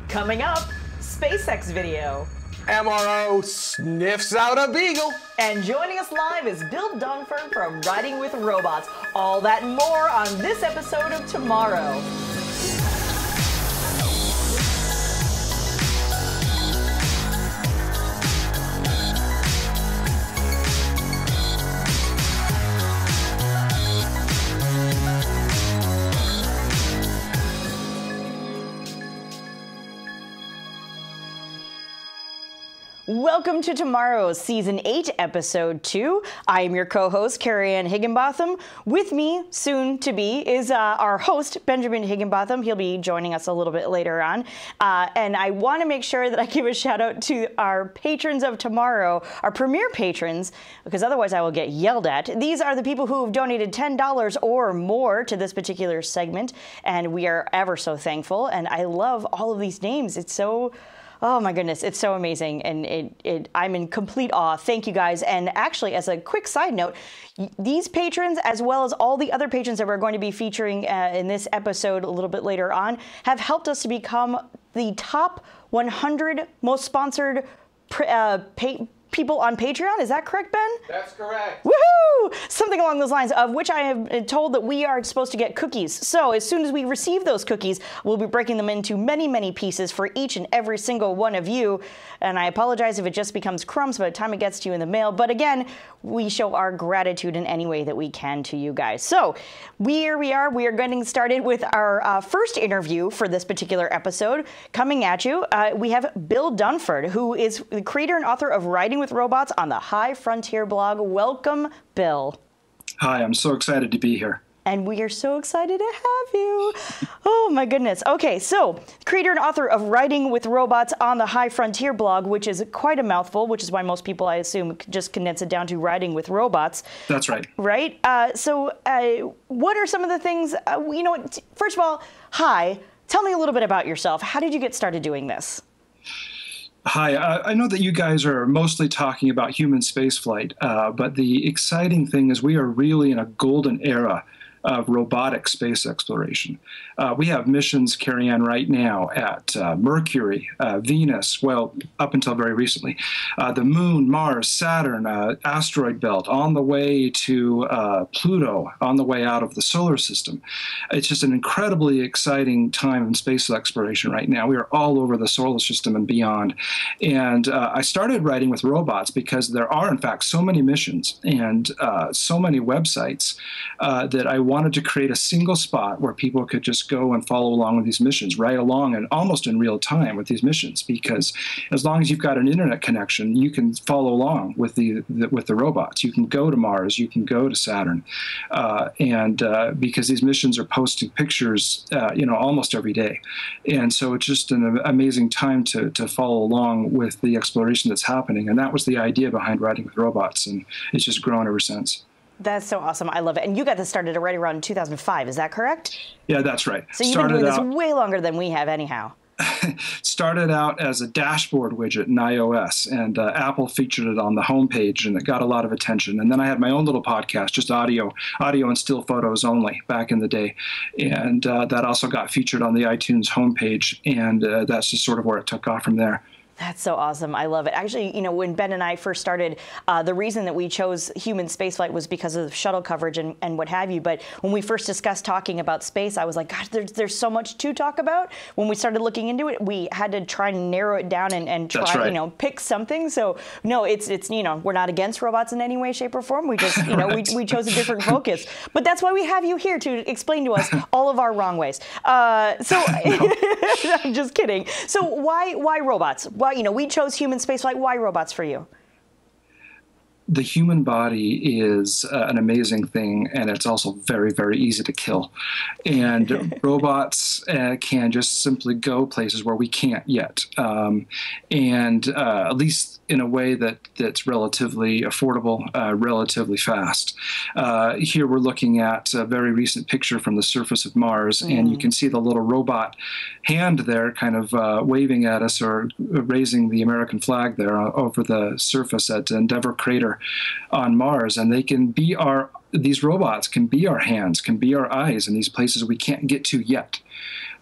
Coming up, SpaceX video. MRO sniffs out a beagle. And joining us live is Bill Dunford from Riding with Robots. All that and more on this episode of Tomorrow. Welcome to Tomorrow's Season 8, Episode 2. I am your co-host, Carrie Ann Higginbotham. With me, soon to be, is our host, Benjamin Higginbotham. He'll be joining us a little bit later on. And I want to make sure that I give a shout out to our patrons of tomorrow, our premier patrons, because otherwise I will get yelled at. These are the people who have donated $10 or more to this particular segment, and we are ever so thankful. And I love all of these names. It's so... Oh my goodness, it's so amazing, and I'm in complete awe. Thank you guys. And actually, as a quick side note, these patrons, as well as all the other patrons that we're going to be featuring in this episode a little bit later on, have helped us to become the top 100 most sponsored people on Patreon. Is that correct, Ben? That's correct. Woohoo! Something along those lines, of which I have been told that we are supposed to get cookies. So as soon as we receive those cookies, we'll be breaking them into many, many pieces for each and every single one of you. And I apologize if it just becomes crumbs by the time it gets to you in the mail. But again, we show our gratitude in any way that we can to you guys. So here we are. We are getting started with our first interview for this particular episode. Coming at you, we have Bill Dunford, who is the creator and author of Riding with Robots on the High Frontier blog. Welcome, Bill. Hi, I'm so excited to be here. And we are so excited to have you. Oh my goodness. Okay, so creator and author of Riding with Robots on the High Frontier blog, which is quite a mouthful, which is why most people, I assume, just condense it down to Riding with Robots. That's right. Right? So what are some of the things, first of all, hi, tell me a little bit about yourself. How did you get started doing this? Hi, I know that you guys are mostly talking about human spaceflight, but the exciting thing is we are really in a golden era of robotic space exploration. We have missions carrying on right now at Mercury, Venus, well, up until very recently, the Moon, Mars, Saturn, asteroid belt, on the way to Pluto, on the way out of the solar system. It's just an incredibly exciting time in space exploration right now. We are all over the solar system and beyond. And I started Riding with Robots because there are, in fact, so many missions and so many websites that I wanted to create a single spot where people could just go and follow along with these missions, right along and almost in real time with these missions, because as long as you've got an internet connection, you can follow along with the robots. You can go to Mars, you can go to Saturn, and because these missions are posting pictures, almost every day, and so it's just an amazing time to follow along with the exploration that's happening, and that was the idea behind Riding with Robots, and it's just grown ever since. That's so awesome. I love it. And you got this started right around 2005. Is that correct? Yeah, that's right. So you've been doing this way longer than we have anyhow. Started out as a dashboard widget in iOS, and Apple featured it on the homepage, and it got a lot of attention. And then I had my own little podcast, just audio and still photos only back in the day. And that also got featured on the iTunes homepage, and that's just sort of where it took off from there. That's so awesome. I love it. Actually, when Ben and I first started, the reason that we chose human spaceflight was because of shuttle coverage and what have you. But when we first discussed talking about space, I was like, gosh, there's so much to talk about. When we started looking into it, we had to try and narrow it down and try, right. Pick something. So no, it's we're not against robots in any way, shape, or form. We just, right. we chose a different focus. But that's why we have you here to explain to us all of our wrong ways. I'm just kidding. So why robots? Why, we chose human spaceflight. Why robots for you? The human body is an amazing thing, and it's also very, very easy to kill. And robots can just simply go places where we can't yet, and at least in a way that's relatively affordable, relatively fast. Here we're looking at a very recent picture from the surface of Mars, and you can see the little robot hand there kind of waving at us or raising the American flag there over the surface at Endeavour Crater. here on Mars, and they can be these robots can be our hands, can be our eyes in these places we can't get to yet.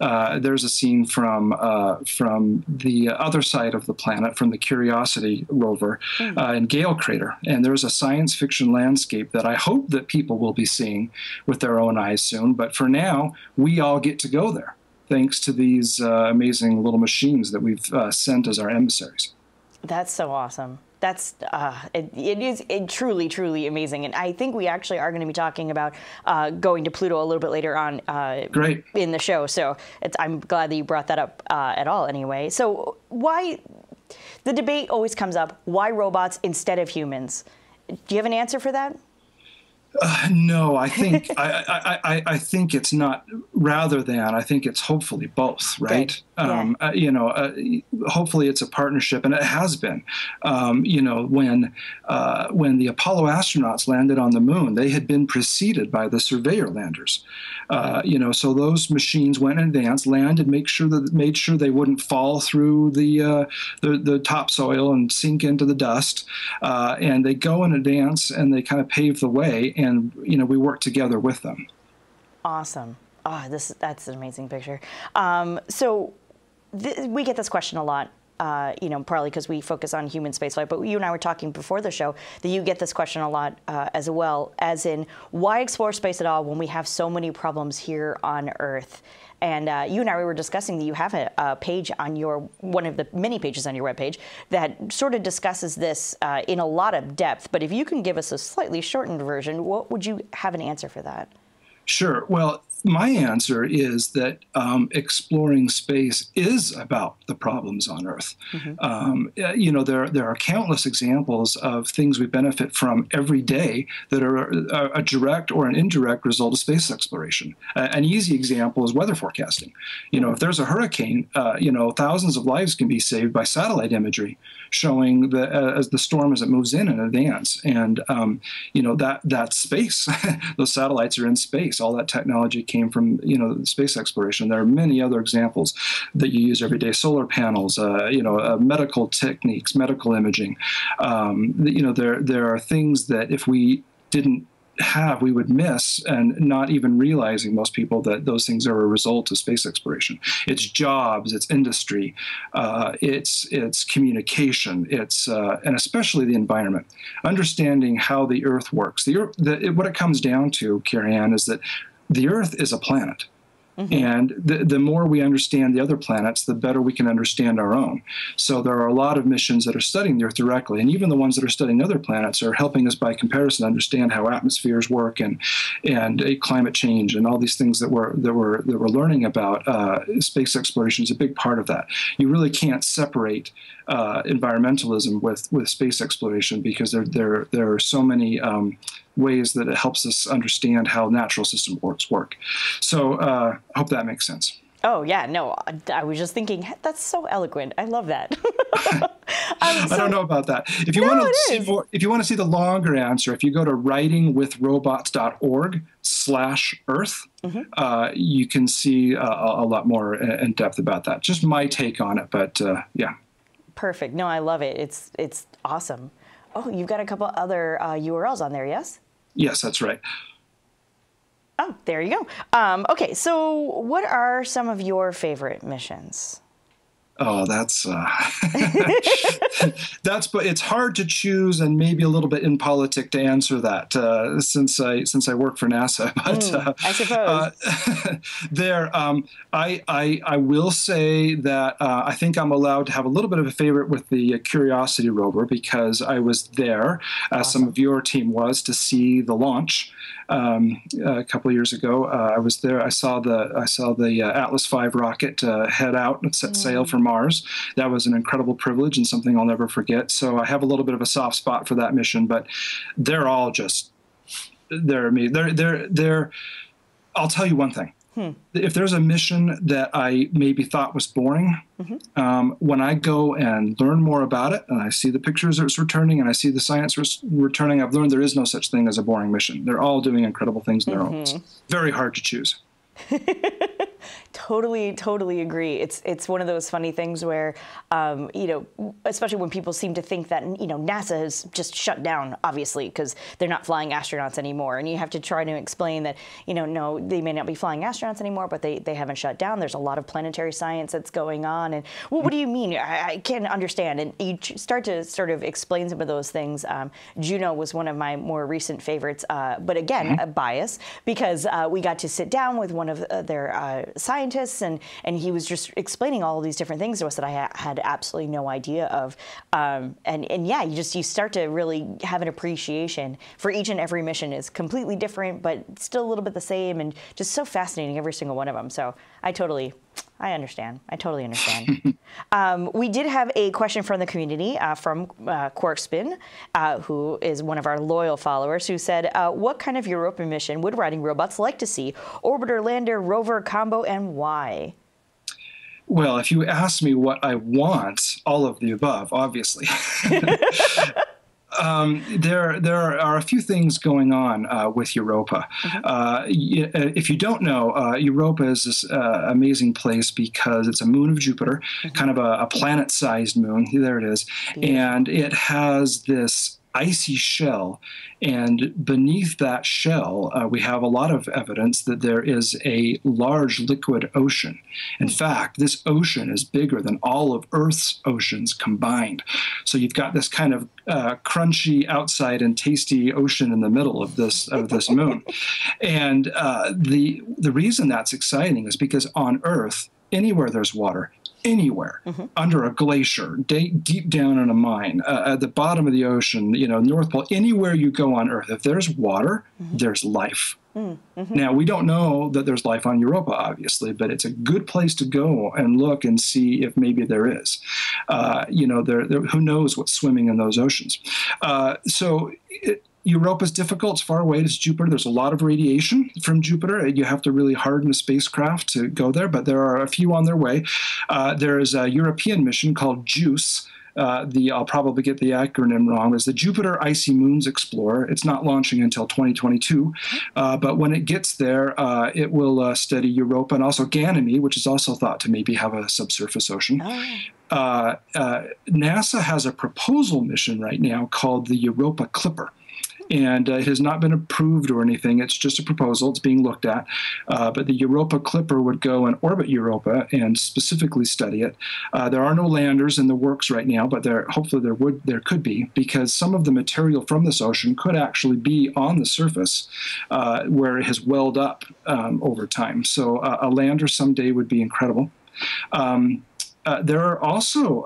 There's a scene from the other side of the planet, from the Curiosity rover in Gale Crater, and there's a science fiction landscape that I hope that people will be seeing with their own eyes soon. But for now, we all get to go there, thanks to these amazing little machines that we've sent as our emissaries. That's so awesome. That's it is truly, truly amazing. And I think we actually are going to be talking about going to Pluto a little bit later on Great. in the show. So I'm glad that you brought that up at all anyway. So why the debate always comes up, why robots instead of humans? Do you have an answer for that? No, I think I think it's not rather than. I think it's hopefully both, right? Hopefully it's a partnership, and it has been. When the Apollo astronauts landed on the moon, they had been preceded by the Surveyor landers. So those machines went in advance, landed, made sure they wouldn't fall through the topsoil and sink into the dust, and they go in advance and they kind of pave the way. And we work together with them. Awesome. That's an amazing picture. So we get this question a lot, partly because we focus on human spaceflight, but you and I were talking before the show that you get this question a lot as well, as in, why explore space at all when we have so many problems here on Earth? And you and I were discussing that you have a page on one of the many pages on your webpage that sort of discusses this in a lot of depth. But if you can give us a slightly shortened version, what would you have an answer for that? Sure. Well, my answer is that exploring space is about the problems on Earth. Mm-hmm. There are countless examples of things we benefit from every day that are a direct or an indirect result of space exploration. An easy example is weather forecasting. If there's a hurricane, thousands of lives can be saved by satellite imagery showing as the storm as it moves in advance. And that's space. Those satellites are in space. All that technology came from space exploration. There are many other examples that you use every day: solar panels, medical techniques, medical imaging. There are things that if we didn't have, we would miss, and not even realizing, most people, that those things are a result of space exploration. It's jobs, it's industry, it's communication, it's and especially the environment. Understanding how the Earth works. What it comes down to, Carrie Ann, is that the Earth is a planet. Mm-hmm. And the more we understand the other planets, the better we can understand our own. So there are a lot of missions that are studying the Earth directly, and even the ones that are studying other planets are helping us by comparison understand how atmospheres work and climate change and all these things that we're learning about. Space exploration is a big part of that. You really can't separate environmentalism with space exploration, because there are so many ways that it helps us understand how natural system work. So I hope that makes sense. Oh, yeah. No, I was just thinking, that's so eloquent. I love that. I don't know about that. If you want to see the longer answer, if you go to writingwithrobots.org/Earth, mm-hmm. You can see a lot more in depth about that. Just my take on it, but yeah. Perfect. No, I love it. It's awesome. Oh, you've got a couple other URLs on there, yes? Yes, that's right. Oh, there you go. Okay, so what are some of your favorite missions? Oh, that's but it's hard to choose, and maybe a little bit impolitic to answer that since I work for NASA. But I suppose I will say that I think I'm allowed to have a little bit of a favorite with the Curiosity rover, because I was there, as some of your team was, to see the launch. A couple of years ago, I was there. I saw the Atlas V rocket head out and set sail for Mars. That was an incredible privilege and something I'll never forget. So I have a little bit of a soft spot for that mission. But they're all they're me. They're. I'll tell you one thing. If there's a mission that I maybe thought was boring, mm-hmm. When I go and learn more about it, and I see the pictures it's returning, and I see the science returning, I've learned there is no such thing as a boring mission. They're all doing incredible things in their own. It's very hard to choose. Totally agree. It's one of those funny things where, especially when people seem to think that, NASA has just shut down, obviously, because they're not flying astronauts anymore. And you have to try to explain that, no, they may not be flying astronauts anymore, but they haven't shut down. There's a lot of planetary science that's going on. And, well, what do you mean? I can't understand. And you start to sort of explain some of those things. Juno was one of my more recent favorites, but again, a bias, because we got to sit down with one of their scientists, and he was just explaining all of these different things to us that I had absolutely no idea of. And yeah, you start to really have an appreciation for each and every mission is completely different, but still a little bit the same, and just so fascinating, every single one of them. So I totally understand. I totally understand. We did have a question from the community from Quarkspin, who is one of our loyal followers, who said, what kind of Europa mission would riding robots like to see? Orbiter, lander, rover combo, and why? Well, if you ask me what I want, all of the above, obviously. There are a few things going on with Europa. If you don't know, Europa is this amazing place because it's a moon of Jupiter, kind of a planet-sized moon. There it is. And it has this icy shell, and beneath that shell we have a lot of evidence that there is a large liquid ocean. In fact, this ocean is bigger than all of Earth's oceans combined. So you've got this kind of crunchy outside and tasty ocean in the middle of this moon. And the reason that's exciting is because on Earth, anywhere there's water, anywhere, under a glacier, deep down in a mine, at the bottom of the ocean, North Pole, anywhere you go on Earth, if there's water, there's life. Now, we don't know that there's life on Europa, obviously, but it's a good place to go and look and see if maybe there is. Who knows what's swimming in those oceans? Europa's difficult. It's far away. It's Jupiter. There's a lot of radiation from Jupiter. You have to really harden a spacecraft to go there, but there are a few on their way. There is a European mission called JUICE. I'll probably get the acronym wrong, is the Jupiter Icy Moons Explorer. It's not launching until 2022, but when it gets there, it will study Europa and also Ganymede, which is also thought to maybe have a subsurface ocean. NASA has a proposal mission right now called the Europa Clipper. And it has not been approved or anything. It's just a proposal. It's being looked at. But the Europa Clipper would go and orbit Europa and specifically study it. There are no landers in the works right now, but hopefully there could be, because some of the material from this ocean could actually be on the surface where it has welled up over time. So a lander someday would be incredible. There are also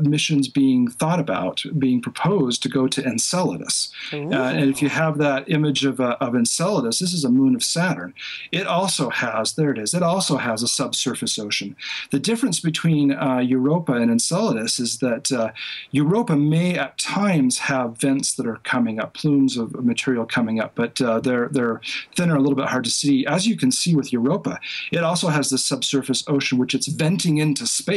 missions being thought about, being proposed to go to Enceladus. And if you have that image of Enceladus, this is a moon of Saturn. It also has, there it is, it also has a subsurface ocean. The difference between Europa and Enceladus is that Europa may at times have vents that are coming up, plumes of material coming up, but they're thinner, a little bit hard to see. As you can see with Europa, it also has this subsurface ocean, which it's venting into space.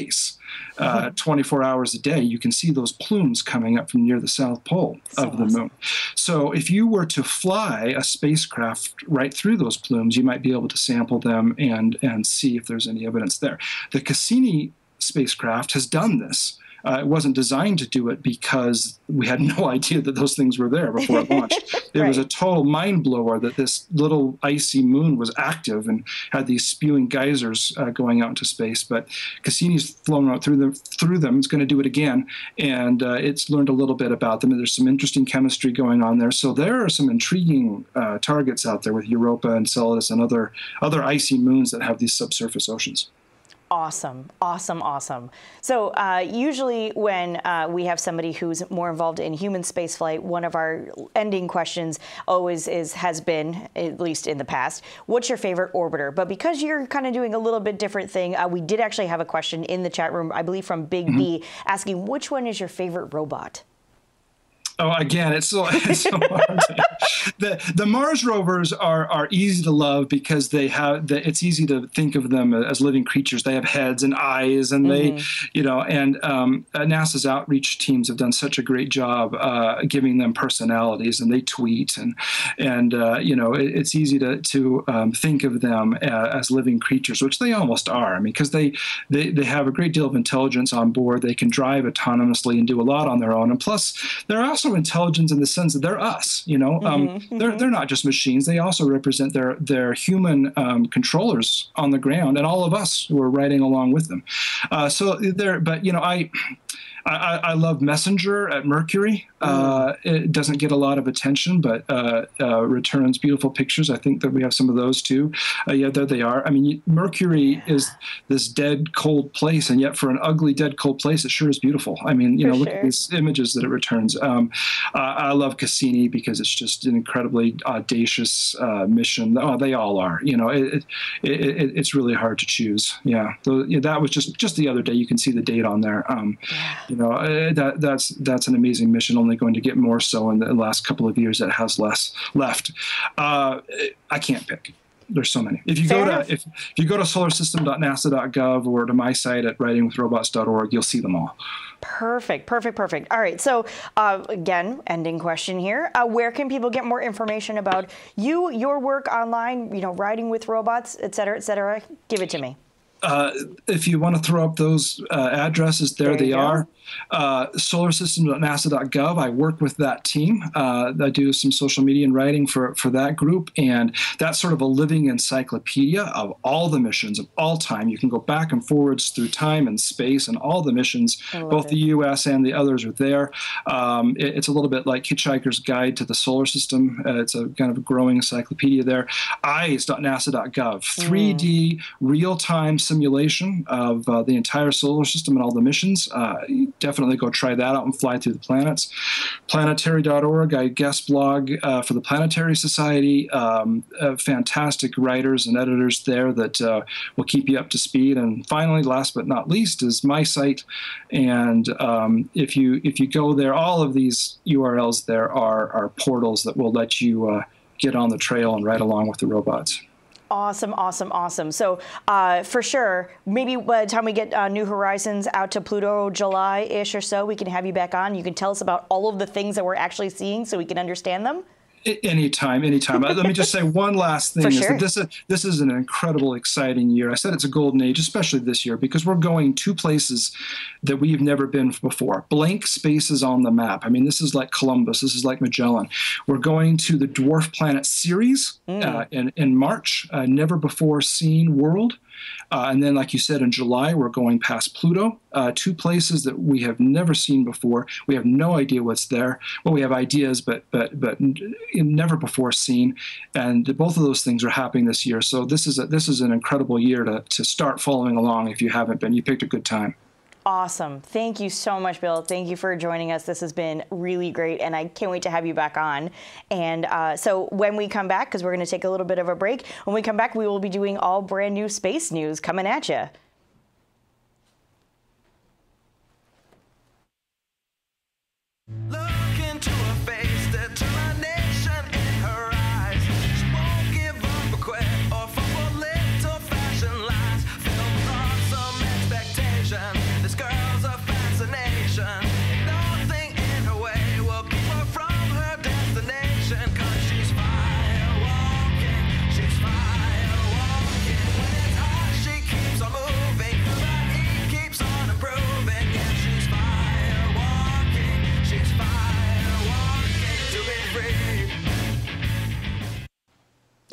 24 hours a day. You can see those plumes coming up from near the South Pole of the moon. So if you were to fly a spacecraft right through those plumes, you might be able to sample them and see if there's any evidence there. The Cassini spacecraft has done this. It wasn't designed to do it because we had no idea that those things were there before it launched. It was a total mind blower that this little icy moon was active and had these spewing geysers going out into space. But Cassini's flown out through them. It's going to do it again, and it's learned a little bit about them. And there's some interesting chemistry going on there. So there are some intriguing targets out there with Europa, Enceladus, and other icy moons that have these subsurface oceans. Awesome. So usually when we have somebody who's more involved in human spaceflight, one of our ending questions always has been, at least in the past, what's your favorite orbiter? But because you're kind of doing a little bit different thing, we did actually have a question in the chat room, I believe from Big B, asking which one is your favorite robot? Oh, again, it's so hard The Mars rovers are easy to love because it's easy to think of them as living creatures. They have heads and eyes, and NASA's outreach teams have done such a great job giving them personalities, and they tweet, and it's easy to think of them as living creatures, which they almost are. I mean, because they have a great deal of intelligence on board. They can drive autonomously and do a lot on their own, and plus they're also intelligent in the sense that they're us. They're not just machines. They also represent their human controllers on the ground, and all of us who are riding along with them. I love Messenger at Mercury. It doesn't get a lot of attention, but returns beautiful pictures. I think that we have some of those too. There they are. I mean, Mercury is this dead, cold place, and yet for an ugly, dead, cold place, it sure is beautiful. I mean, look at these images that it returns. I love Cassini because it's just an incredibly audacious mission. Oh, they all are. It's really hard to choose. Yeah, that was just the other day. You can see the date on there. That's an amazing mission, only going to get more so in the last couple of years. It has less left. I can't pick. There's so many. If you go to solarsystem.nasa.gov or to my site at writingwithrobots.org, you'll see them all. Perfect. All right. So again, ending question here. Where can people get more information about you, your work online, writing with robots, et cetera, et cetera? Give it to me. If you want to throw up those addresses, there they are. Solarsystem.nasa.gov. I work with that team. I do some social media and writing for that group, and that's sort of a living encyclopedia of all the missions of all time. You can go back and forwards through time and space, and all the missions, both the U.S. and the others, are there. It's a little bit like Hitchhiker's Guide to the Solar System. It's a kind of a growing encyclopedia there. eyes.nasa.gov. 3D real-time simulation of the entire solar system and all the missions. Definitely go try that out and fly through the planets. Planetary.org, I guest blog for the Planetary Society. Fantastic writers and editors there that will keep you up to speed. And finally, last but not least, is my site. And if you go there, all of these URLs there are portals that will let you get on the trail and ride along with the robots. Awesome. So for sure, maybe by the time we get New Horizons out to Pluto, July-ish or so, we can have you back on. You can tell us about all of the things that we're actually seeing so we can understand them. Anytime. Let me just say one last thing. That this is an incredible, exciting year. I said it's a golden age, especially this year, because we're going to places that we've never been before. Blank spaces on the map. I mean, this is like Columbus. This is like Magellan. We're going to the dwarf planet Ceres in March, never before seen world. And then, like you said, in July, we're going past Pluto, two places that we have never seen before. We have no idea what's there. Well, we have ideas, but never before seen. And both of those things are happening this year. So this is an incredible year to start following along if you haven't been. You picked a good time. Awesome. Thank you so much, Bill. Thank you for joining us. This has been really great, and I can't wait to have you back on. And so when we come back, because we're going to take a little bit of a break, when we come back, we will be doing all brand new space news coming at you.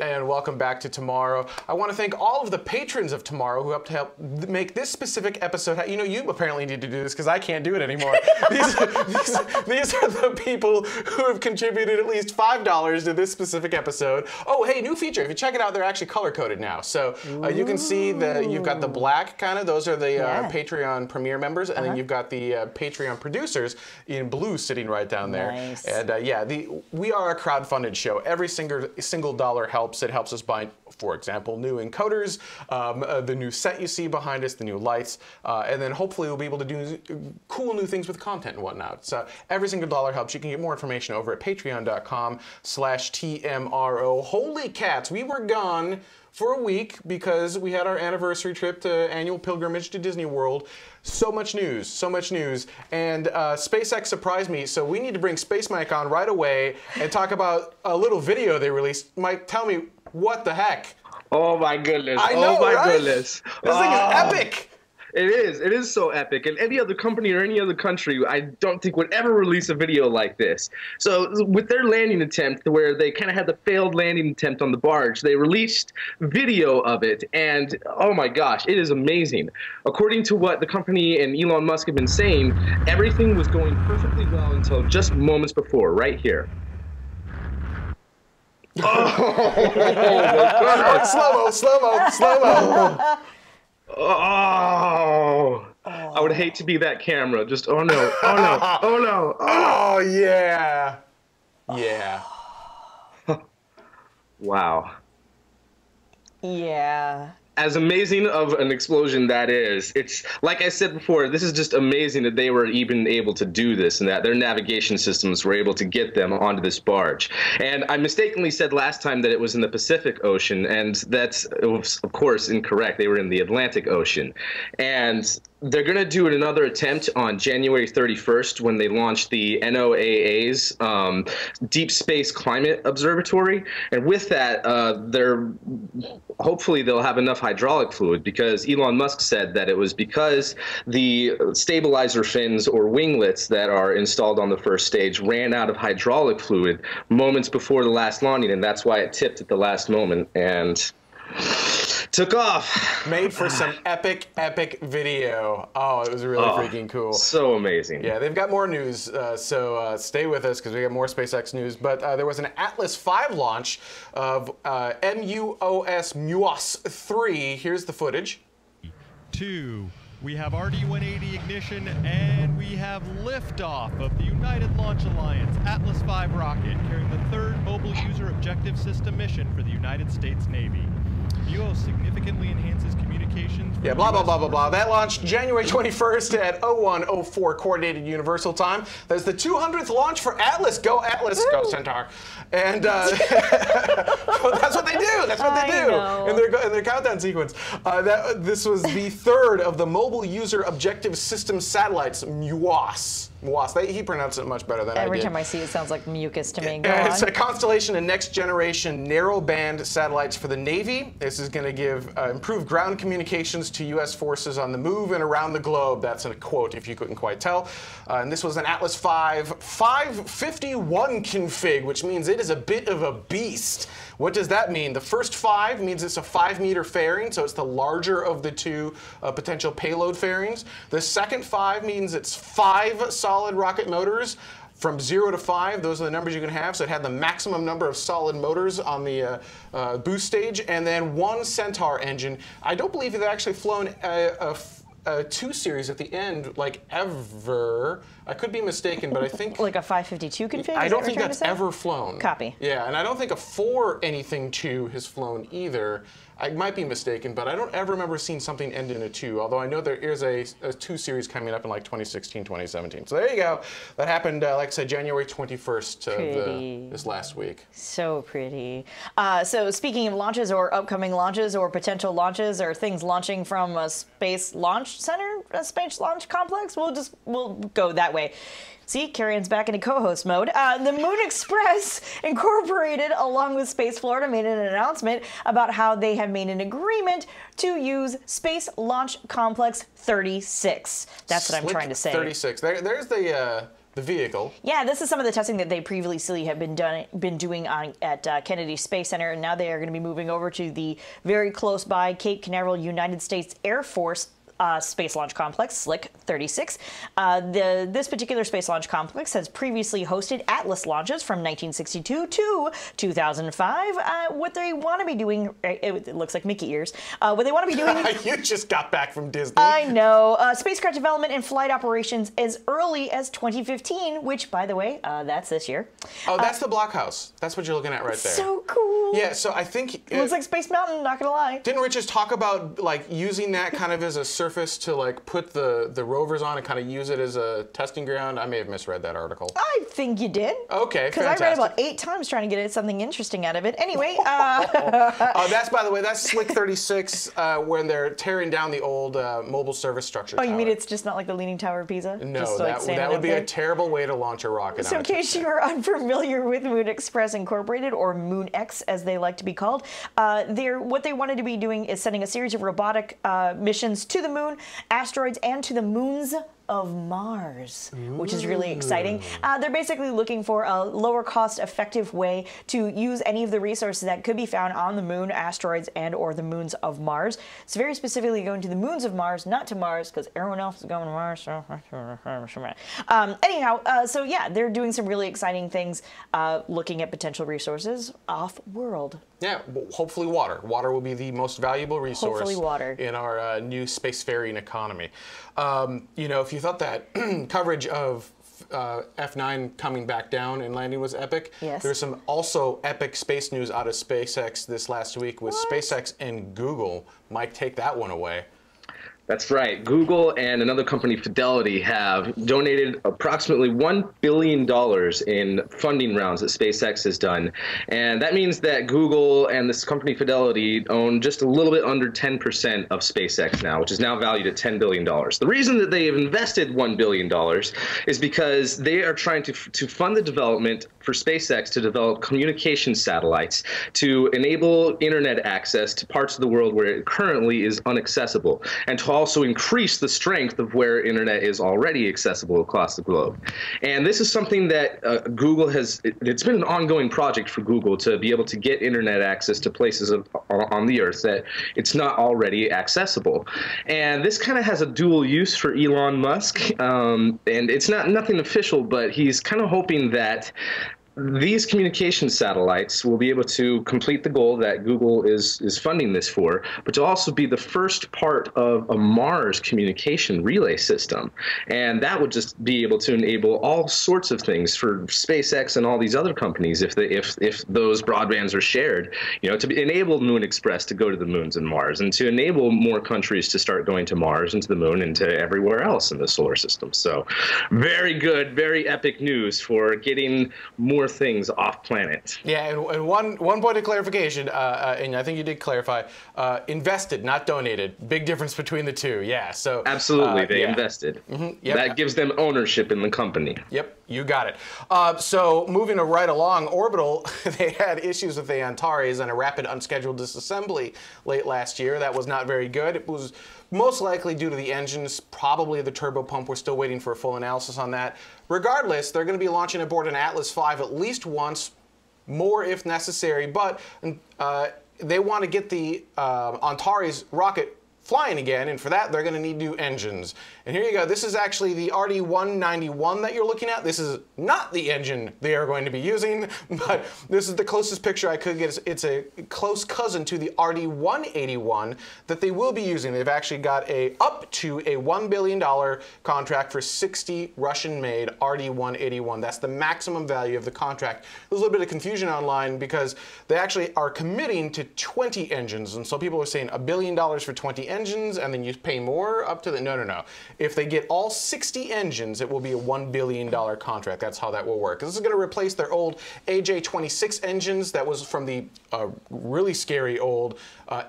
And welcome back to Tomorrow. I want to thank all of the patrons of Tomorrow who help make this specific episode. You apparently need to do this because I can't do it anymore. These are the people who have contributed at least $5 to this specific episode. Oh, hey, new feature. If you check it out, they're actually color-coded now. So you can see you've got the black kind of. Those are the Patreon Premier members. And then you've got the Patreon producers in blue sitting right down there. Nice. And we are a crowdfunded show. Every single dollar helps. It helps us For example, new encoders, the new set you see behind us, the new lights, and then hopefully we'll be able to do cool new things with content and whatnot. So every single dollar helps. You can get more information over at patreon.com/TMRO. Holy cats, we were gone for a week because we had our anniversary trip to annual pilgrimage to Disney World. So much news, and SpaceX surprised me, so we need to bring Space Mike on right away and talk about a little video they released. Mike, tell me, what the heck? Oh my goodness. I know, oh my right? goodness. This thing is epic. It is so epic, and any other company or any other country, I don't think would ever release a video like this. So with their landing attempt, where they kind of had the failed landing attempt on the barge, they released video of it, and oh my gosh, it is amazing. According to what the company and Elon Musk have been saying, everything was going perfectly well until just moments before, right here. Oh, slow-mo. Oh, I would hate to be that camera. Just, oh no, oh no, oh no. Oh, yeah. Yeah. Wow. Yeah. As amazing of an explosion that is, it's like I said before, this is just amazing that they were even able to do this and that their navigation systems were able to get them onto this barge. And I mistakenly said last time that it was in the Pacific Ocean, and that's, of course, incorrect. They were in the Atlantic Ocean. And they're going to do another attempt on January 31st when they launch the NOAA's Deep Space Climate Observatory. And with that, hopefully they'll have enough hydraulic fluid, because Elon Musk said that it was because the stabilizer fins or winglets that are installed on the first stage ran out of hydraulic fluid moments before the last landing, and that's why it tipped at the last moment and took off. Made for some epic video. Oh, it was really freaking cool. So amazing. Yeah, they've got more news, so stay with us because we got more SpaceX news. But there was an Atlas V launch of MUOS 3. Here's the footage. 2. We have RD-180 ignition, and we have liftoff of the United Launch Alliance Atlas V rocket, carrying the third Mobile User Objective System mission for the United States Navy. MUOS significantly enhances communications. Yeah, blah, blah, blah, blah, blah. That launched January 21st at 01:04 Coordinated Universal Time. That's the 200th launch for Atlas. Go Atlas, go Centaur. And that's what they do. That's what they do in their countdown sequence. This was the third of the Mobile User Objective System satellites, MUOS. He pronounced it much better than I did. Every time I see it, it sounds like mucus to me. Go It's on. a constellation of next-generation narrow-band satellites for the Navy. This is going to give improved ground communications to U.S. forces on the move and around the globe. That's a quote, if you couldn't quite tell. And this was an Atlas V 551 config, which means it is a bit of a beast. What does that mean? The first 5 means it's a 5-meter fairing, so it's the larger of the two potential payload fairings. The second 5 means it's 5 solid rocket motors. From 0 to 5, those are the numbers you can have. So it had the maximum number of solid motors on the boost stage, and then 1 Centaur engine. I don't believe they've actually flown a 2 series at the end, like, ever. I could be mistaken, but I think Like a 552 config? I don't think that's ever flown. Copy. Yeah, and I don't think a 4 anything 2 has flown either. I might be mistaken, but I don't ever remember seeing something end in a 2, although I know there is a 2 series coming up in like 2016, 2017. So there you go. That happened, like I said, January 21st of this last week. So pretty. So speaking of launches or upcoming launches or potential launches or things launching from a space launch center, a space launch complex, we'll go that way. See, Carrie-Ann's back into co-host mode. The Moon Express Incorporated, along with Space Florida, made an announcement about how they have made an agreement to use Space Launch Complex 36. That's what I'm trying to say. 36. There's the vehicle. Yeah, this is some of the testing that they previously have been doing at Kennedy Space Center, and now they are going to be moving over to the very close by Cape Canaveral United States Air Force Space Launch Complex, Slick 36. This particular Space Launch Complex has previously hosted Atlas launches from 1962 to 2005. What they want to be doing, it looks like Mickey ears, what they want to be doing... You just got back from Disney. I know. Spacecraft development and flight operations as early as 2015, which, by the way, that's this year. Oh, that's the blockhouse. That's what you're looking at right there. So cool. Yeah, so I think... It looks like Space Mountain, not gonna lie. Didn't Rich just talk about like using that kind of as a surface to like put the rovers on and kind of use it as a testing ground? I may have misread that article. I think you did. Okay, because I read about 8 times trying to get something interesting out of it. Anyway. That's, by the way, that's Slick 36 when they're tearing down the old mobile service structure. Oh, you mean it's just not like the Leaning Tower of Pisa? No, just, that would be a terrible way to launch a rocket. So in case you are unfamiliar with Moon Express Incorporated, or MoonX as they like to be called, what they wanted to be doing is sending a series of robotic missions to the moon, asteroids, and to the moons of Mars, which is really exciting. They're basically looking for a lower cost, effective way to use any of the resources that could be found on the moon, asteroids, and or the moons of Mars. It's very specifically going to the moons of Mars, not to Mars, because everyone else is going to Mars. So anyhow, so yeah, they're doing some really exciting things, looking at potential resources off-world. Yeah, hopefully water. Water will be the most valuable resource in our new spacefaring economy. You know, if you thought that coverage of F9 coming back down and landing was epic, there's some also epic space news out of SpaceX this last week with SpaceX and Google might take that one away. That's right. Google and another company, Fidelity, have donated approximately $1 billion in funding rounds that SpaceX has done. And that means that Google and this company, Fidelity, own just a little bit under 10% of SpaceX now, which is now valued at $10 billion. The reason that they have invested $1 billion is because they are trying to fund the development for SpaceX to develop communication satellites to enable internet access to parts of the world where it currently is inaccessible, and to also increase the strength of where internet is already accessible across the globe. And this is something that Google it's been an ongoing project for Google to be able to get internet access to places on the earth that it's not already accessible. And this kind of has a dual use for Elon Musk, and it's nothing official, but he's kind of hoping that these communication satellites will be able to complete the goal that Google is funding this for, but to also be the first part of a Mars communication relay system. And that would just be able to enable all sorts of things for SpaceX and all these other companies if those broadbands are shared, you know, to enable Moon Express to go to the moons and Mars, and to enable more countries to start going to Mars and to the moon and to everywhere else in the solar system. So very good, very epic news for getting more things off planet. Yeah, and one point of clarification, and I think you did clarify, invested, not donated. Big difference between the two. Yeah, so absolutely, they invested. Yep. That gives them ownership in the company. Yep, you got it. So moving right along, Orbital, they had issues with the Antares and a rapid unscheduled disassembly late last year. That was not very good. It was most likely due to the engines, probably the turbo pump. We're still waiting for a full analysis on that. Regardless, they're going to be launching aboard an Atlas V at least once, more if necessary, but they want to get the Antares rocket flying again, and for that they're going to need new engines. And here you go. This is actually the RD-191 that you're looking at. This is not the engine they are going to be using, but this is the closest picture I could get. It's a close cousin to the RD-181 that they will be using. They've actually got up to a $1 billion contract for 60 Russian-made RD-181. That's the maximum value of the contract. There's a little bit of confusion online because they actually are committing to 20 engines, and so people are saying $1 billion for 20 engines and then you pay more up to the... No. If they get all 60 engines, it will be a $1 billion contract. That's how that will work. This is going to replace their old AJ-26 engines that was from the really scary old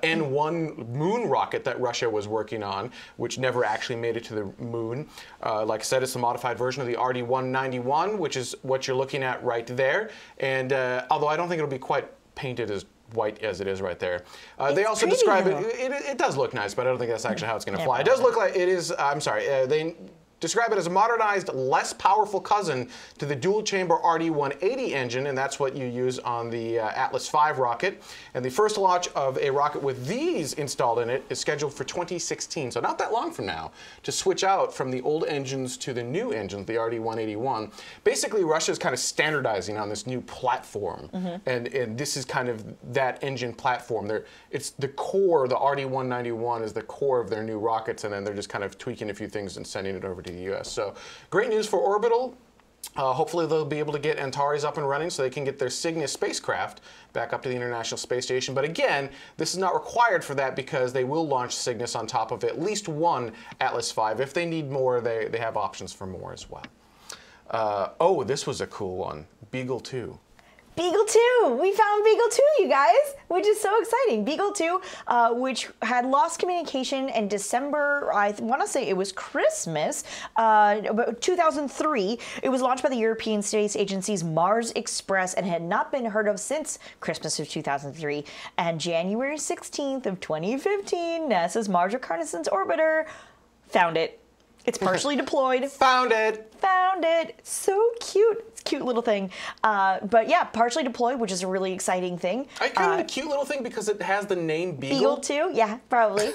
N-1 moon rocket that Russia was working on, which never actually made it to the moon. Like I said, it's a modified version of the RD-191, which is what you're looking at right there. And although I don't think it'll be quite painted as white as it is right there. They also describe it does look nice, but I don't think that's actually how it's going to fly. It does look like it is, I'm sorry, describe it as a modernized, less powerful cousin to the dual-chamber RD-180 engine, and that's what you use on the Atlas V rocket. And the first launch of a rocket with these installed in it is scheduled for 2016, so not that long from now, to switch out from the old engines to the new engines, the RD-181. Basically, Russia's kind of standardizing on this new platform, and this is kind of that engine platform. It's the core, the RD-191 is the core of their new rockets, and then they're just kind of tweaking a few things and sending it over to the US. So great news for Orbital. Hopefully they'll be able to get Antares up and running so they can get their Cygnus spacecraft back up to the International Space Station. But again, this is not required for that because they will launch Cygnus on top of at least one Atlas V. If they need more, they have options for more as well. Oh, this was a cool one. Beagle 2. Beagle 2! We found Beagle 2, you guys, which is so exciting. Beagle 2, which had lost communication in December, I want to say it was Christmas, 2003. It was launched by the European Space Agency's Mars Express and had not been heard of since Christmas of 2003. And January 16th of 2015, NASA's Mars Reconnaissance Orbiter found it. It's partially deployed. Found it! Found it! So cute. It's a cute little thing. But yeah, partially deployed, which is a really exciting thing. I kind of a cute little thing because it has the name Beagle. Beagle 2? Yeah, probably.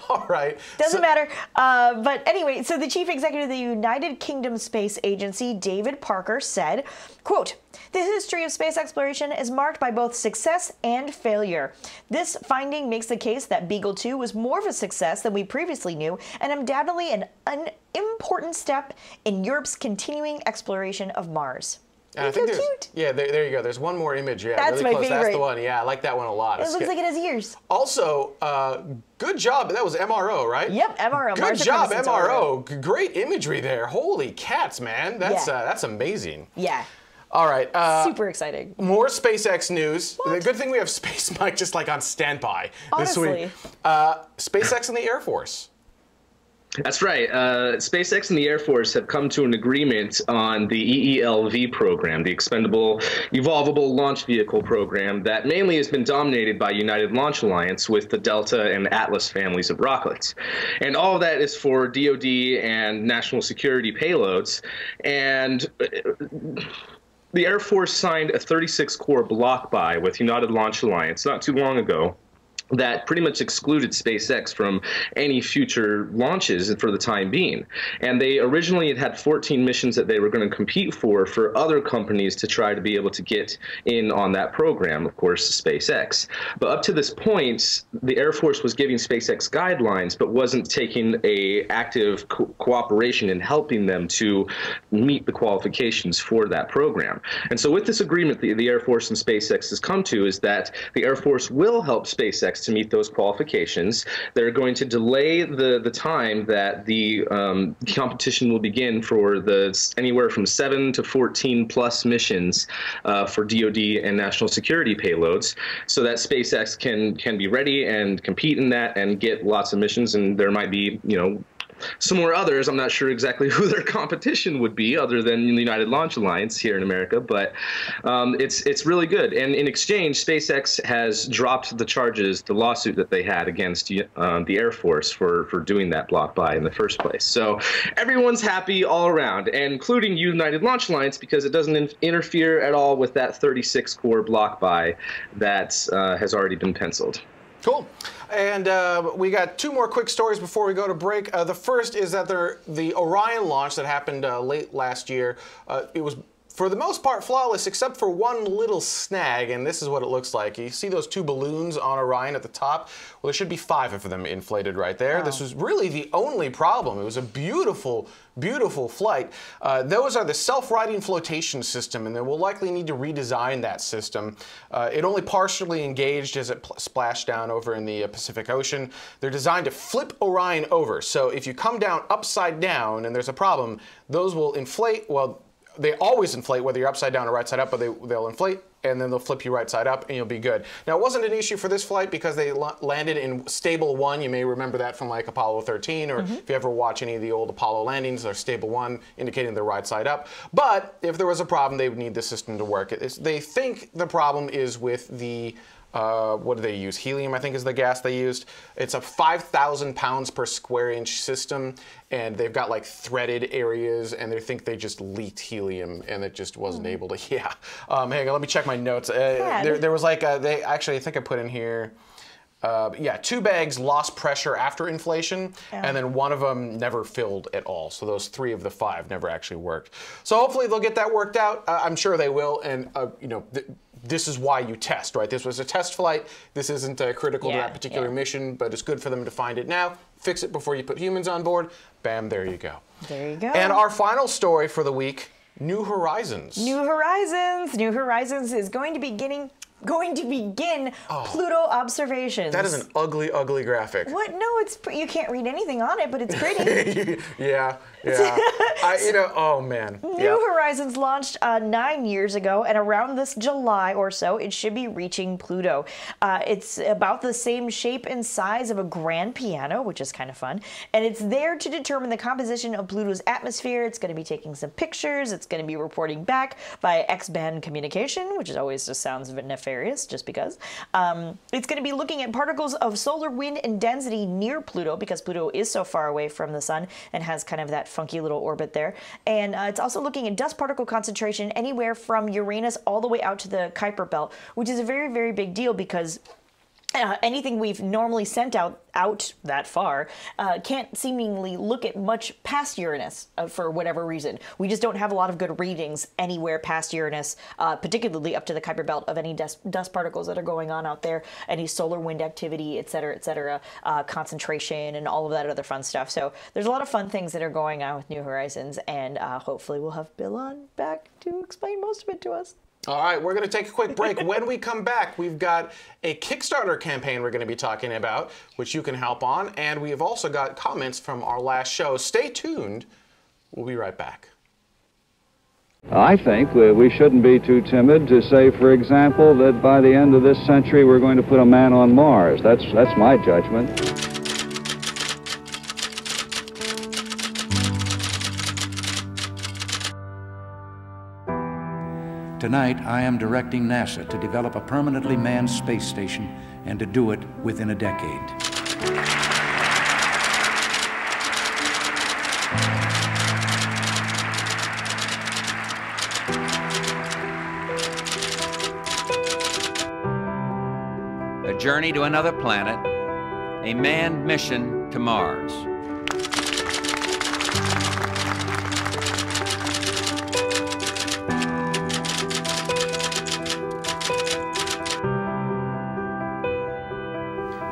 All right. Doesn't matter. But anyway, so the chief executive of the United Kingdom Space Agency, David Parker, said, quote, "The history of space exploration is marked by both success and failure. This finding makes the case that Beagle 2 was more of a success than we previously knew and undoubtedly an important step in Europe's continuing exploration of Mars." And I think cute. Yeah, there you go. There's one more image. Yeah, that's really my close. favorite. That's the one. Yeah, I like that one a lot. It looks like it has ears. Also, good job. That was MRO, right? Yep, MRO. Good job, MRO. Great imagery there. Holy cats, man. That's amazing. Yeah. All right. Super exciting. More SpaceX news. The good thing we have Space Mike just like on standby this week. SpaceX and the Air Force. That's right. SpaceX and the Air Force have come to an agreement on the EELV program, the Expendable Evolvable Launch Vehicle program that mainly has been dominated by United Launch Alliance with the Delta and Atlas families of rockets. And all of that is for DoD and national security payloads. And the Air Force signed a 36-core block buy with United Launch Alliance not too long ago that pretty much excluded SpaceX from any future launches for the time being. And they originally had 14 missions that they were going to compete for other companies to try to be able to get in on that program, of course, SpaceX. But up to this point, the Air Force was giving SpaceX guidelines, but wasn't taking an active cooperation in helping them to meet the qualifications for that program. And so with this agreement the Air Force and SpaceX has come to is that the Air Force will help SpaceX to meet those qualifications. They're going to delay the time that the competition will begin for the anywhere from 7 to 14 plus missions for DoD and national security payloads, so that SpaceX can be ready and compete in that and get lots of missions. And there might be, you know, some more others. I'm not sure exactly who their competition would be other than the United Launch Alliance here in America, but it's really good. And in exchange, SpaceX has dropped the charges, the lawsuit that they had against the Air Force for doing that block buy in the first place. So everyone's happy all around, and including United Launch Alliance, because it doesn't interfere at all with that 36-core block buy that has already been penciled. Cool. And we got two more quick stories before we go to break. The first is that the Orion launch that happened late last year, it was for the most part flawless except for one little snag, and this is what it looks like. You see those two balloons on Orion at the top? Well, there should be 5 of them inflated right there. Wow. This was really the only problem. It was a beautiful, beautiful flight. Those are the self-righting flotation system, and they will likely need to redesign that system. It only partially engaged as it splashed down over in the Pacific Ocean. They're designed to flip Orion over, so if you come down upside down and there's a problem, those will inflate. Well, they always inflate whether you're upside down or right side up, but they'll inflate and then they'll flip you right side up and you'll be good. Now, it wasn't an issue for this flight because they landed in stable 1. You may remember that from like Apollo 13, or if you ever watch any of the old Apollo landings, they're stable 1, indicating they're right side up. But if there was a problem, they would need the system to work. They think the problem is with the what do they use? Helium, I think, is the gas they used. It's a 5,000 pounds per square inch system, and they've got like threaded areas, and they think they just leaked helium, and it just wasn't able to. Yeah. Hang on, let me check my notes. There was like they actually, I think I put in here. 2 bags lost pressure after inflation, and then one of them never filled at all. So those 3 of the 5 never actually worked. So hopefully they'll get that worked out. I'm sure they will, and this is why you test, right? This was a test flight. This isn't critical to that particular mission, but it's good for them to find it now. Fix it before you put humans on board. Bam, there you go. There you go. And our final story for the week, New Horizons. New Horizons. New Horizons is going to begin Pluto observations. That is an ugly, ugly graphic. What? No, it's you can't read anything on it, but it's pretty. yeah. Oh man. New Horizons launched 9 years ago, and around this July or so, it should be reaching Pluto. It's about the same shape and size of a grand piano, which is kind of fun, and it's there to determine the composition of Pluto's atmosphere. It's going to be taking some pictures. It's going to be reporting back via X-band communication, which is always just sounds nefarious, just because. It's going to be looking at particles of solar wind and density near Pluto, because Pluto is so far away from the sun and has kind of that funky little orbit there. And it's also looking at dust particle concentration anywhere from Uranus all the way out to the Kuiper Belt, which is a very, very big deal because anything we've normally sent out that far can't seemingly look at much past Uranus for whatever reason. We just don't have a lot of good readings anywhere past Uranus, particularly up to the Kuiper Belt, of any dust particles that are going on out there, any solar wind activity, et cetera, concentration, and all of that other fun stuff. So there's a lot of fun things that are going on with New Horizons, and hopefully we'll have Bill on back to explain most of it to us. All right, we're going to take a quick break. When we come back, we've got a Kickstarter campaign we're going to be talking about, which you can help on, and we have also got comments from our last show. Stay tuned. We'll be right back. I think we shouldn't be too timid to say, for example, that by the end of this century we're going to put a man on Mars. That's my judgment. Tonight, I am directing NASA to develop a permanently manned space station and to do it within a decade. A journey to another planet, a manned mission to Mars.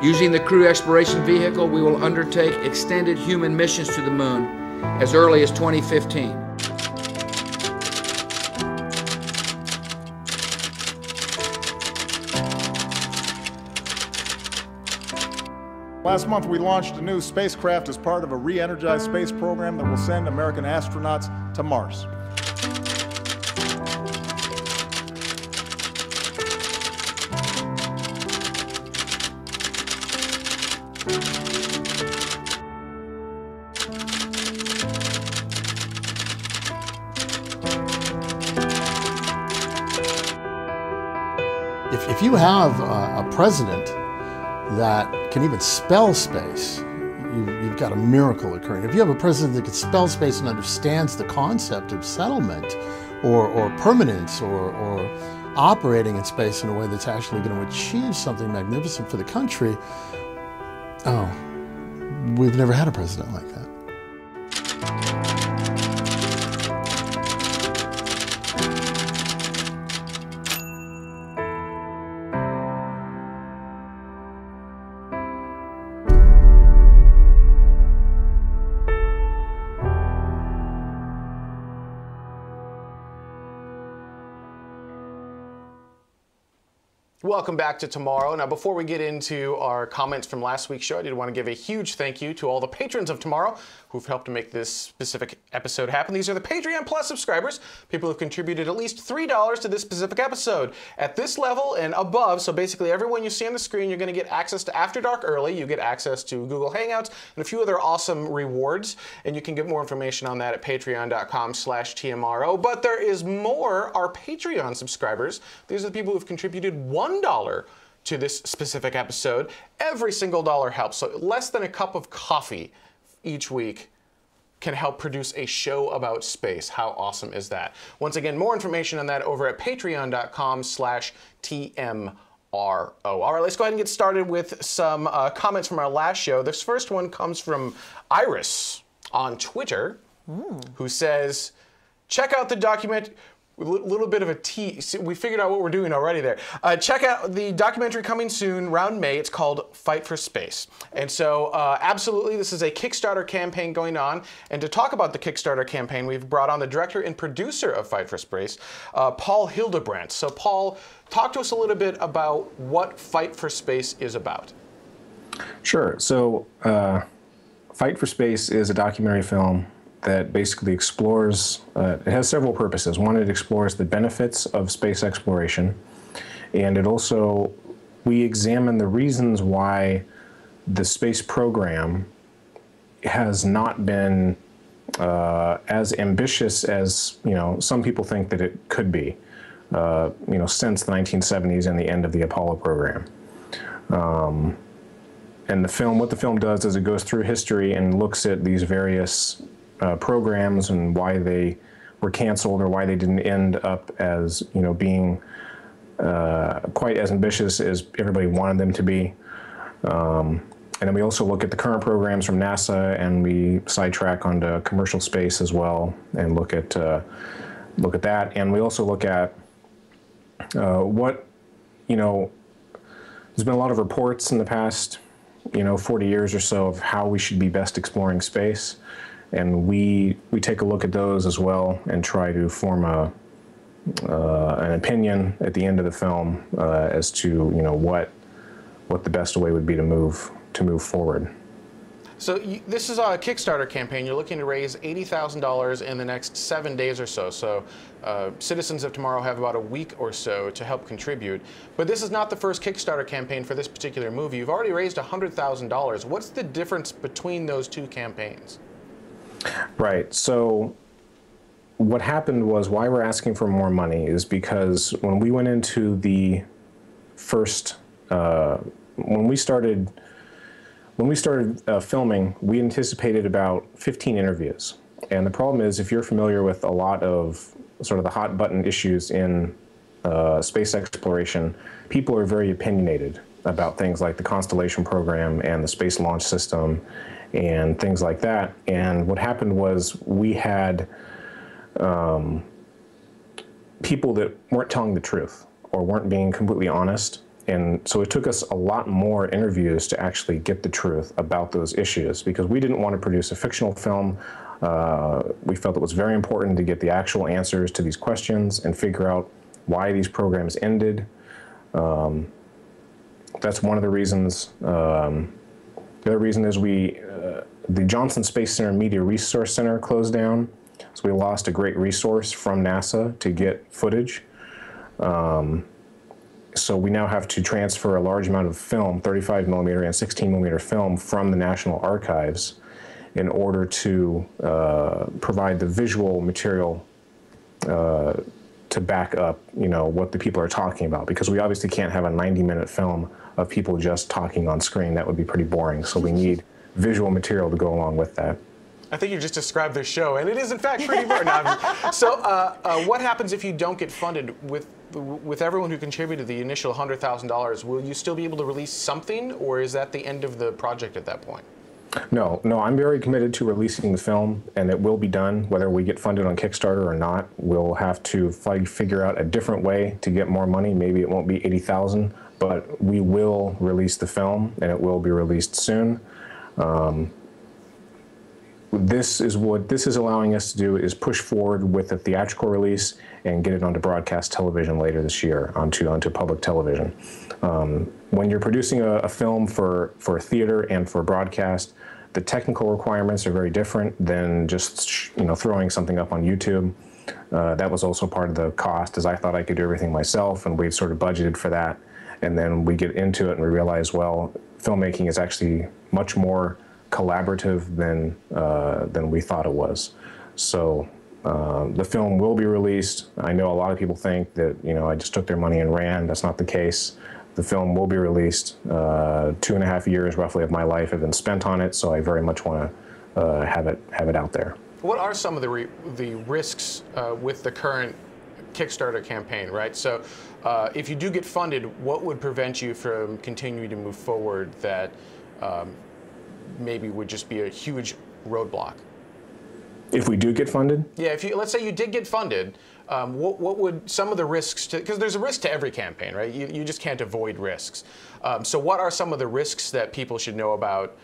Using the Crew Exploration Vehicle, we will undertake extended human missions to the moon as early as 2015. Last month, we launched a new spacecraft as part of a re-energized space program that will send American astronauts to Mars. If you have a president that can even spell space, you've got a miracle occurring. If you have a president that can spell space and understands the concept of settlement or permanence or operating in space in a way that's actually going to achieve something magnificent for the country, we've never had a president like that. Welcome back to Tomorrow. Now, before we get into our comments from last week's show, I did want to give a huge thank you to all the patrons of Tomorrow who've helped to make this specific episode happen. These are the Patreon Plus subscribers, people who've contributed at least $3 to this specific episode. At this level and above, so basically everyone you see on the screen, you're going to get access to After Dark early. You get access to Google Hangouts and a few other awesome rewards. And you can get more information on that at patreon.com/TMRO. But there is more. Our Patreon subscribers, these are the people who've contributed $1 to this specific episode. Every single dollar helps. So less than a cup of coffee each week can help produce a show about space. How awesome is that? Once again, more information on that over at patreon.com/TMRO. All right, let's go ahead and get started with some comments from our last show. This first one comes from Iris on Twitter, who says, check out the document. A little bit of a tease. We figured out what we're doing already there. Check out the documentary coming soon, around May. It's called Fight for Space. And so, absolutely, this is a Kickstarter campaign going on. And to talk about the Kickstarter campaign, we've brought on the director and producer of Fight for Space, Paul Hildebrandt. So, Paul, talk to us a little bit about what Fight for Space is about. Sure. So, Fight for Space is a documentary film that basically explores, it has several purposes. One, it explores the benefits of space exploration, and it also, we examine the reasons why the space program has not been as ambitious as, some people think that it could be, since the 1970s and the end of the Apollo program. And what the film does is it goes through history and looks at these various programs and why they were canceled or why they didn't end up as, being quite as ambitious as everybody wanted them to be. And then we also look at the current programs from NASA, and we sidetrack onto commercial space as well and look at that. And we also look at what, there's been a lot of reports in the past 40 years or so of how we should be best exploring space. And we take a look at those as well and try to form an opinion at the end of the film as to what the best way would be to move forward. So this is a Kickstarter campaign. You're looking to raise $80,000 in the next 7 days or so. So citizens of tomorrow have about a week or so to help contribute. But this is not the first Kickstarter campaign for this particular movie. You've already raised $100,000. What's the difference between those two campaigns? Right. So what happened was, why we're asking for more money is because when we went into the first, when we started filming, we anticipated about 15 interviews. And the problem is, if you're familiar with a lot of sort of the hot button issues in space exploration, people are very opinionated about things like the Constellation program and the Space Launch System and things like that. And what happened was, we had people that weren't telling the truth or weren't being completely honest. And so it took us a lot more interviews to actually get the truth about those issues, because we didn't want to produce a fictional film. We felt it was very important to get the actual answers to these questions and figure out why these programs ended. That's one of the reasons. The other reason is the Johnson Space Center Media Resource Center closed down, so we lost a great resource from NASA to get footage. So we now have to transfer a large amount of film, 35 millimeter and 16 millimeter film, from the National Archives in order to provide the visual material to back up, what the people are talking about, because we obviously can't have a 90-minute film of people just talking on screen. That would be pretty boring. So we need visual material to go along with that. I think you just described this show, and it is in fact pretty boring. So what happens if you don't get funded? With everyone who contributed the initial $100,000, will you still be able to release something, or is that the end of the project at that point? No, I'm very committed to releasing the film, and it will be done whether we get funded on Kickstarter or not. We'll have to figure out a different way to get more money. Maybe it won't be $80,000, but we will release the film, and it will be released soon. This is what this is allowing us to do, is push forward with a theatrical release and get it onto broadcast television later this year, onto public television. When you're producing a film for theater and for broadcast, the technical requirements are very different than just throwing something up on YouTube. That was also part of the cost, as I thought I could do everything myself, and we'd sort of budgeted for that. And then we get into it and we realize, well, filmmaking is actually much more collaborative than we thought it was. So the film will be released. I know a lot of people think that I just took their money and ran. That's not the case. the film will be released. 2.5 years roughly of my life have been spent on it, so I very much want to have it out there. What are some of the risks with the current Kickstarter campaign, right? So if you do get funded, what would prevent you from continuing to move forward that maybe would just be a huge roadblock? If we do get funded? Yeah, let's say you did get funded, what would some of the risks, because there's a risk to every campaign, right? You just can't avoid risks. So what are some of the risks that people should know about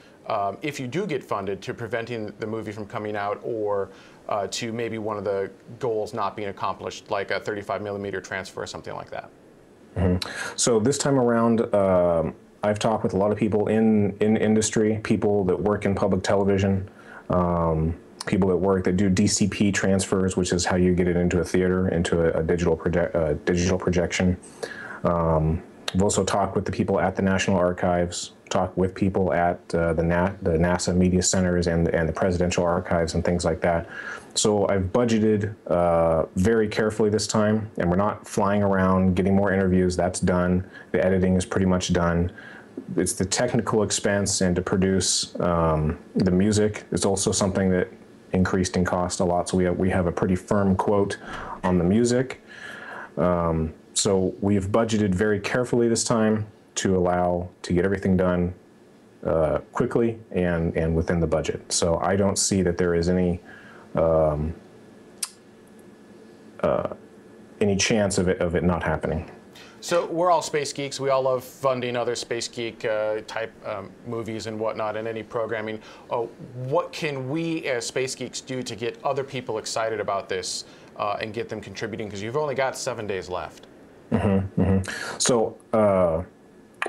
if you do get funded to preventing the movie from coming out, or to maybe one of the goals not being accomplished, like a 35mm transfer or something like that? Mm-hmm. So this time around, I've talked with a lot of people in industry, people that work in public television, people that do DCP transfers, which is how you get it into a theater, into a digital projection. We've also talked with the people at the National Archives, talked with people at the NASA Media Centers and the Presidential Archives and things like that. So I've budgeted very carefully this time, and we're not flying around getting more interviews. That's done. The editing is pretty much done. It's the technical expense, and to produce the music is also something that increased in cost a lot. So we have a pretty firm quote on the music. So we've budgeted very carefully this time to get everything done quickly and within the budget. So I don't see that there is any chance of it not happening. So we're all space geeks. We all love funding other space geek type movies and whatnot, and any programming. What can we as space geeks do to get other people excited about this and get them contributing? Because you've only got 7 days left. Mm-hmm, mm-hmm. So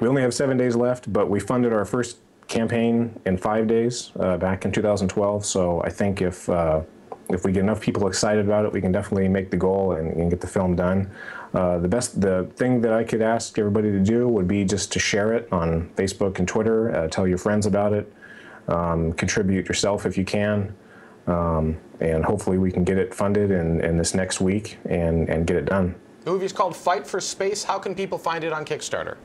we only have 7 days left, but we funded our first campaign in 5 days back in 2012. So I think if we get enough people excited about it, we can definitely make the goal and get the film done. The thing that I could ask everybody to do would be just to share it on Facebook and Twitter, tell your friends about it, contribute yourself if you can, and hopefully we can get it funded in this next week and get it done. The movie is called Fight for Space. How can people find it on Kickstarter?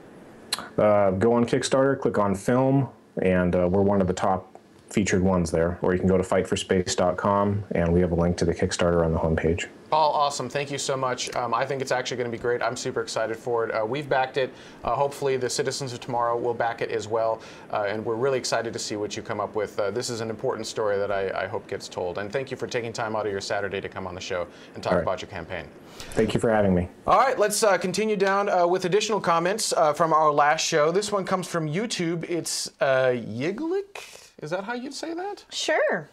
Go on Kickstarter, click on film, and we're one of the top featured ones there. Or you can go to fightforspace.com, and we have a link to the Kickstarter on the homepage. Paul, awesome. Thank you so much. I think it's actually going to be great. I'm super excited for it. We've backed it. Hopefully the citizens of tomorrow will back it as well. And we're really excited to see what you come up with. This is an important story that I hope gets told. And thank you for taking time out of your Saturday to come on the show and talk about your campaign. Thank you for having me. All right, let's continue down with additional comments from our last show. This one comes from YouTube. It's Yiglik. Is that how you'd say that? Sure.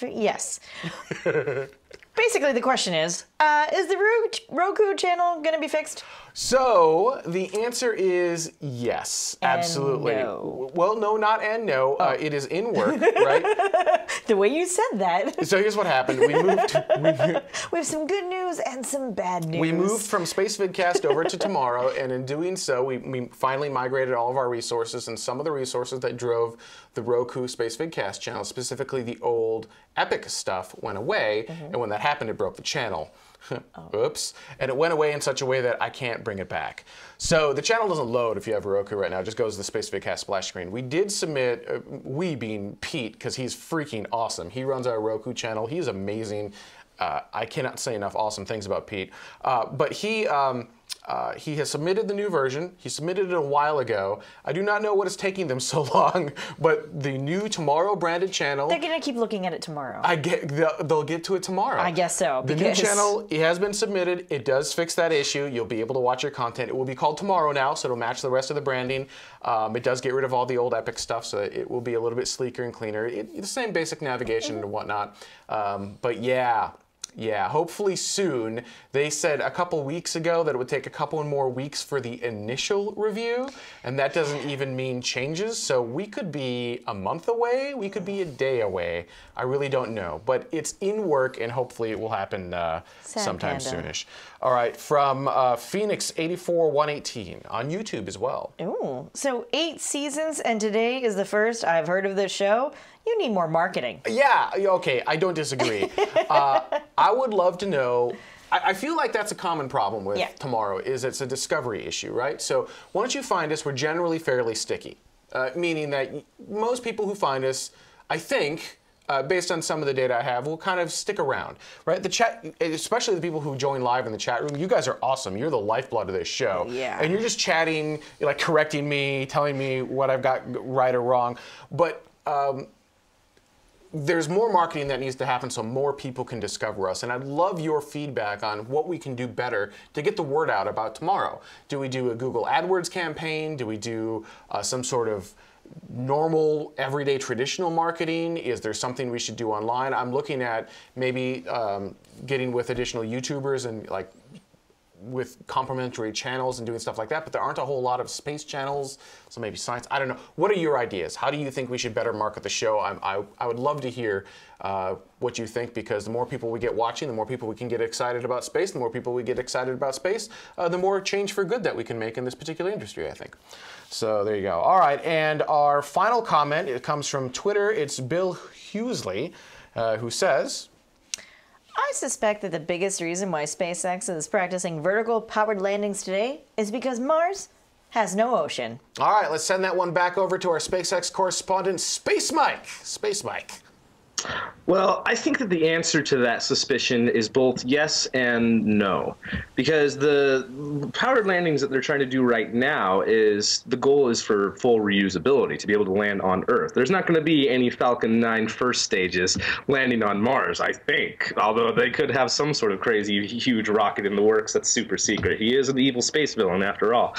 Yes. Basically, the question is the Roku channel going to be fixed? So the answer is yes, absolutely. No. Well, no, not and no. It is in work, right? The way you said that. So here's what happened. We have some good news and some bad news. We moved from Space Vidcast over to Tomorrow, and in doing so, we finally migrated all of our resources, and some of the resources that drove the Roku Space Vidcast channel, specifically the old Epic stuff, went away, and when that happened, it broke the channel. Oops. And it went away in such a way that I can't bring it back. So the channel doesn't load if you have a Roku right now. It just goes to the Space Vidcast splash screen. We did submit, we being Pete, because he's freaking awesome. He runs our Roku channel. He's amazing. I cannot say enough awesome things about Pete. But he has submitted the new version. He submitted it a while ago. I do not know what is taking them so long, but the new Tomorrow branded channel. They're gonna keep looking at it tomorrow. They'll get to it tomorrow. I guess so. The new channel, it has been submitted. It does fix that issue. You'll be able to watch your content. It will be called Tomorrow now, so it'll match the rest of the branding. It does get rid of all the old Epic stuff, so it will be a little bit sleeker and cleaner. The same basic navigation and whatnot. But yeah, hopefully soon. They said a couple weeks ago that it would take a couple more weeks for the initial review, and that doesn't even mean changes, so we could be a month away, we could be a day away. I really don't know, but it's in work, and hopefully it will happen sometime soonish. All right, from Phoenix 84118 on YouTube as well. Ooh, so 8 seasons, and today is the first I've heard of this show. You need more marketing. Yeah, okay, I don't disagree. I would love to know, I feel like that's a common problem with Tomorrow, is it's a discovery issue, right? So once you find us, we're generally fairly sticky, meaning that most people who find us, I think, based on some of the data I have, will kind of stick around, right? The chat, especially the people who join live in the chat room, you guys are awesome. You're the lifeblood of this show. Yeah. And you're just chatting, like correcting me, telling me what I've got right or wrong. But there's more marketing that needs to happen so more people can discover us. And I'd love your feedback on what we can do better to get the word out about Tomorrow. Do we do a Google AdWords campaign? Do we do some sort of normal, everyday, traditional marketing? Is there something we should do online? I'm looking at maybe getting with additional YouTubers and like with complementary channels and doing stuff like that, but there aren't a whole lot of space channels, so maybe science. I don't know. What are your ideas? How do you think we should better market the show? I would love to hear what you think, because the more people we get watching, the more people we can get excited about space, the more people we get excited about space, the more change for good that we can make in this particular industry, I think. So there you go. All right, and our final comment, it comes from Twitter. It's Bill Hughesley, who says, I suspect that the biggest reason why SpaceX is practicing vertical powered landings today is because Mars has no ocean. All right, let's send that one back over to our SpaceX correspondent, Space Mike. Space Mike. Well, I think that the answer to that suspicion is both yes and no, because the powered landings that they're trying to do right now is the goal is for full reusability, to be able to land on Earth. There's not going to be any Falcon 9 first stages landing on Mars, I think, although they could have some sort of crazy huge rocket in the works that's super secret. He is an evil space villain after all.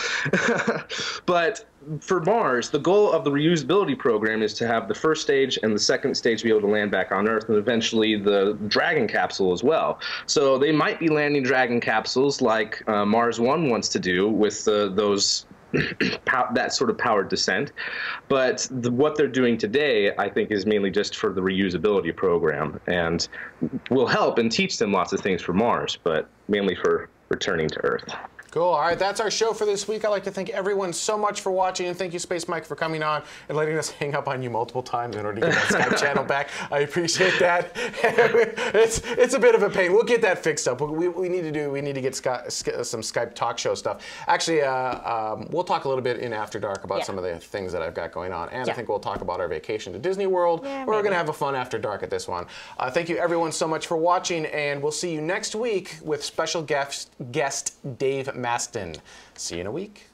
But for Mars, the goal of the reusability program is to have the first stage and the second stage be able to land back on Earth, and eventually the Dragon capsule as well. So they might be landing Dragon capsules like Mars 1 wants to do with those that sort of powered descent. But what they're doing today, I think, is mainly just for the reusability program, and will help and teach them lots of things for Mars, but mainly for returning to Earth. Cool. All right, that's our show for this week. I'd like to thank everyone so much for watching, and thank you, Space Mike, for coming on and letting us hang up on you multiple times in order to get that Skype channel back. I appreciate that. It's a bit of a pain. We'll get that fixed up. We need to get some Skype talk show stuff. Actually, we'll talk a little bit in After Dark about some of the things that I've got going on, and I think we'll talk about our vacation to Disney World. We're going to have a fun After Dark at this one. Thank you, everyone, so much for watching, and we'll see you next week with special guest Dave Maston. See you in a week.